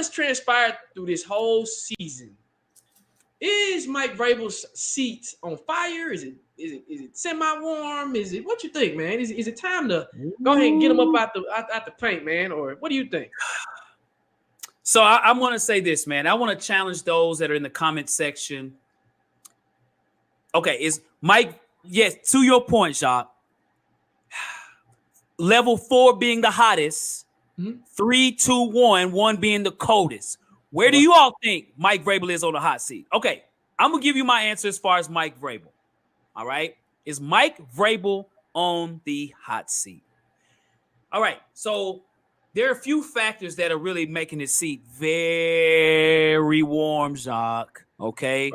has transpired through this whole season, is Mike Vrabel's seat on fire? Is it semi-warm? Is it what you think, man? Is it time to go ahead and get him up out the paint, man? Or what do you think? So I want to say this, man. I want to challenge those that are in the comment section. Okay, is Mike? Yes, to your point, Jacques. Level 4 being the hottest, 3, 2, 1, 1 being the coldest. Where do you all think Mike Vrabel is on the hot seat? Okay, I'm gonna give you my answer as far as Mike Vrabel. All right, is Mike Vrabel on the hot seat? All right, so there are a few factors that are really making his seat very warm, Jacques. Okay.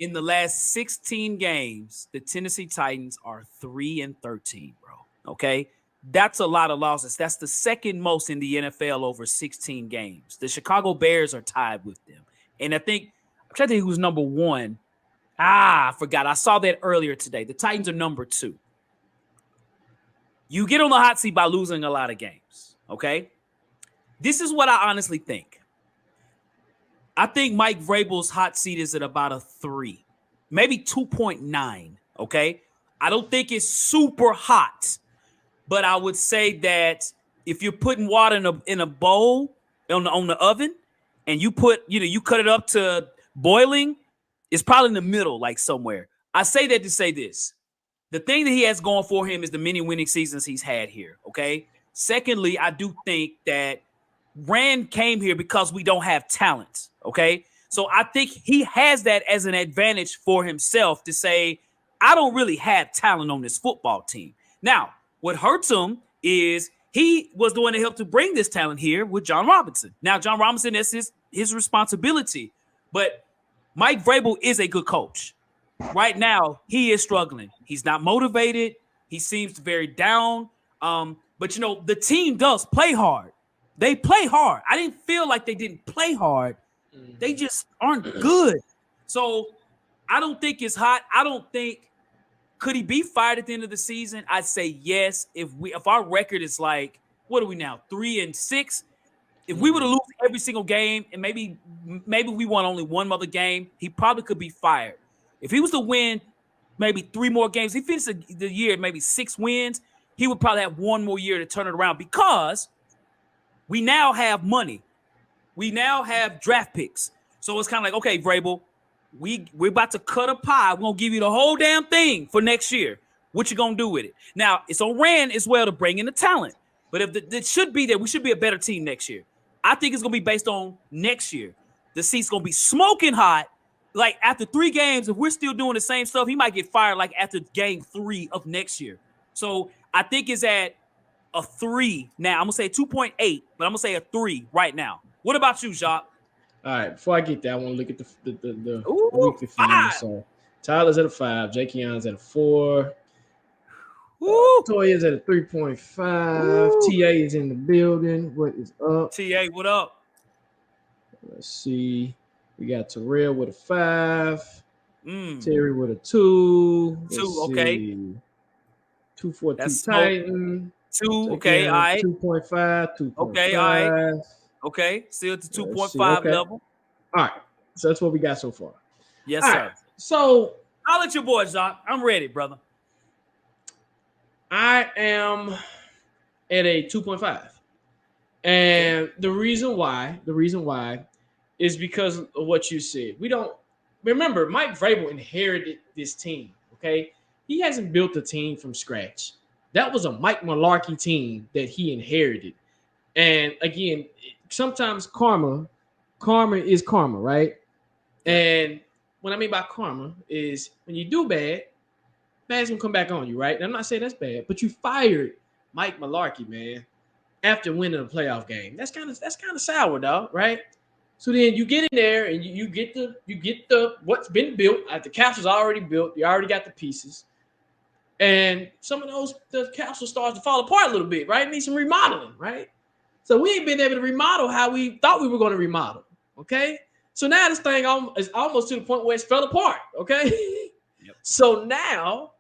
In the last 16 games, the Tennessee Titans are 3-13, bro. Okay. That's a lot of losses. That's the second most in the NFL over 16 games. The Chicago Bears are tied with them. And I'm trying to think who's number 1. I forgot. I saw that earlier today. The Titans are number 2. You get on the hot seat by losing a lot of games, okay? This is what I honestly think. I think Mike Vrabel's hot seat is at about a 3, maybe 2.9, okay? I don't think it's super hot, but I would say that if you're putting water in a bowl on the oven and you cut it up to boiling, it's probably in the middle, like somewhere. I say that to say this. The thing that he has going for him is the many winning seasons he's had here, okay? Secondly, I do think that Rand came here because we don't have talent, okay? So I think he has that as an advantage for himself to say, I don't really have talent on this football team. Now, what hurts him is he was the one that helped to bring this talent here with John Robinson. Now, John Robinson, that's his responsibility. But Mike Vrabel is a good coach. Right now, he is struggling. He's not motivated. He seems very down. But, the team does play hard. They play hard. I didn't feel like they didn't play hard. They just aren't good. So I don't think it's hot. I don't think could he be fired at the end of the season? I'd say yes. If our record is like, what are we now? 3-6. If we were to lose every single game and maybe we won only one other game, he probably could be fired. If he was to win maybe 3 more games, he finished the year maybe 6 wins, he would probably have 1 more year to turn it around because we now have money. We now have draft picks. So it's kind of like, okay, Vrabel, we're about to cut a pie. We're going to give you the whole damn thing for next year. What you going to do with it? Now, it's on Rand as well to bring in the talent. But if it should be that we should be a better team next year. I think it's going to be based on next year. The seat's going to be smoking hot. Like after 3 games, if we're still doing the same stuff, he might get fired like after game 3 of next year. So I think it's at a 3 now. I'm going to say 2.8, but I'm going to say a 3 right now. What about you, Jacques? All right, before I get there, I want to look at the weekly feed. So Tyler's at a 5, Jakeion's at a 4. Toya's at a 3.5. TA is in the building. What is up? TA, what up? Let's see. We got Terrell with a 5. Terry with a 2. 2, okay. 2.42 Titan. 2, okay, all right. 2.5, 2.5. Okay, all right. Okay, still at the 2.5 level. All right, so that's what we got so far. Yes, all sir. Right. So I'll let your boy, Jacques. I'm ready, brother. I am at a 2.5. And the reason why is because of what you said. We don't remember Mike Vrabel inherited this team, okay? He hasn't built a team from scratch. That was a Mike Mularkey team that he inherited. And again, sometimes karma is karma, right? And what I mean by karma is when you do bad's gonna come back on you, right? And I'm not saying that's bad, but you fired Mike Mularkey, man, after winning a playoff game. That's kind of sour, dog, right? So then you get in there and you get the what's been built. The castle's already built. You already got the pieces. And some of the castle starts to fall apart a little bit, right? Need some remodeling, right? So we ain't been able to remodel how we thought we were going to remodel, okay? So now this thing is almost to the point where it's fell apart, okay? Yep. So now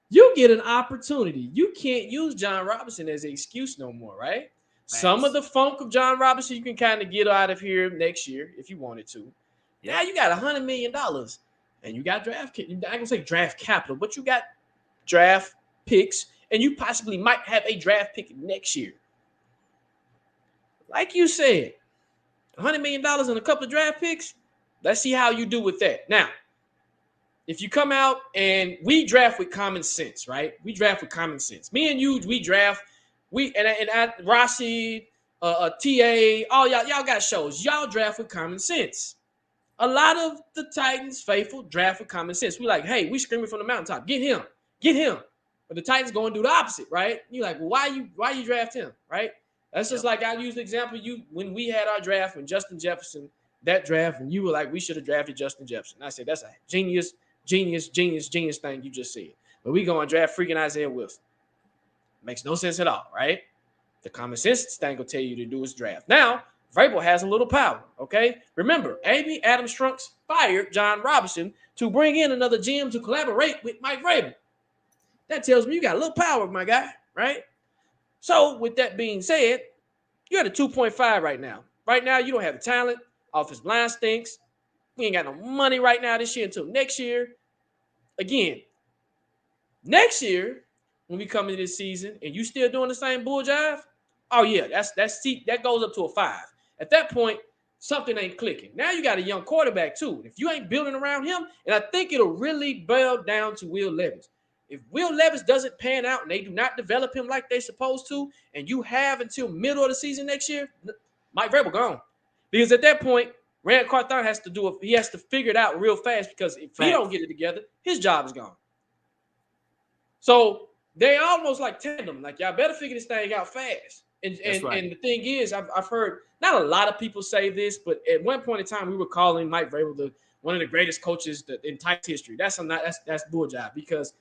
you get an opportunity. You can't use John Robinson as an excuse no more, right? Some of Facts. the funk of John Robinson you can kind of get out of here next year if you wanted to. Yep. Now you got $100 million, and you got draft. I'm not gonna say draft capital, but you got draft picks, and you possibly might have a draft pick next year. Like you said, $100 million and a couple of draft picks. Let's see how you do with that. Now, if you come out and we draft with common sense, right? We draft with common sense. Me and you, we draft. Rossi, TA, all y'all got shows. Y'all draft with common sense. A lot of the Titans faithful draft with common sense. We like, hey, we screaming from the mountaintop. Get him. But the Titans going to do the opposite, right? You like, well, why you draft him, right? That's just like I use the example when we had our draft when Justin Jefferson, that draft, and you were like, we should have drafted Justin Jefferson. I said, that's a genius thing you just said. But we go and draft freaking Isaiah Wilson. Makes no sense at all, right? The common sense thing will tell you to do is draft. Now, Vrabel has a little power, okay? Remember, Amy Adams Trunks fired John Robinson to bring in another GM to collaborate with Mike Vrabel. That tells me you got a little power, my guy, right? So, with that being said, you're at a 2.5 right now. Right now, you don't have the talent. Offensive line stinks. We ain't got no money right now this year until next year. Again, next year, when we come into this season and you still doing the same bull jive, oh yeah, that goes up to a 5. At that point, something ain't clicking. Now you got a young quarterback too. If you ain't building around him, and I think it'll really boil down to Will Levis. If Will Levis doesn't pan out and they do not develop him like they're supposed to, and you have until middle of the season next year, Mike Vrabel gone. Because at that point, Rand Carthon has to figure it out real fast, because if he don't get it together, his job is gone. So they almost like tandem. Like, y'all better figure this thing out fast. And the thing is, I've heard not a lot of people say this, but at one point in time, we were calling Mike Vrabel one of the greatest coaches in Titans history. That's bull job, because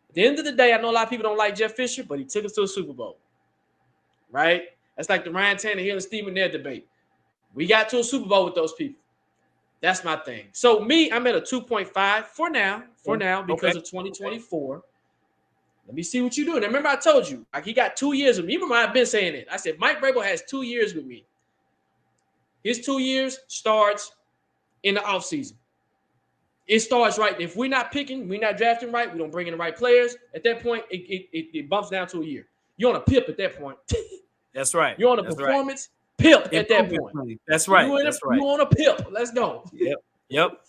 at the end of the day, I know a lot of people don't like Jeff Fisher, but he took us to a Super Bowl, right? That's like the Ryan Tannehill and Stephen Nair debate. We got to a Super Bowl with those people. That's my thing. So I'm at a 2.5 for now because of 2024. Let me see what you're doing. Now, remember I told you, like, he got 2 years with me. Remember I've been saying it. I said Mike Vrabel has 2 years with me. His 2 years starts in the offseason. It starts right. If we're not picking, we're not drafting right, we don't bring in the right players, at that point, it bumps down to a year. You're on a PIP at that point. That's right. You're on a performance PIP at that point. That's right. You're on a PIP. Let's go. Yep.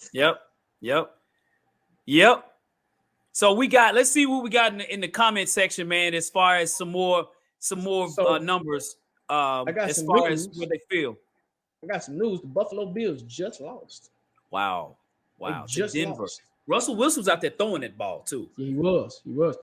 So let's see what we got in the comment section, man, as far as some more numbers as far as what they feel. I got some news. The Buffalo Bills just lost. Wow. Just Denver. lost. Russell Wilson was out there throwing that ball too. Yeah, he was.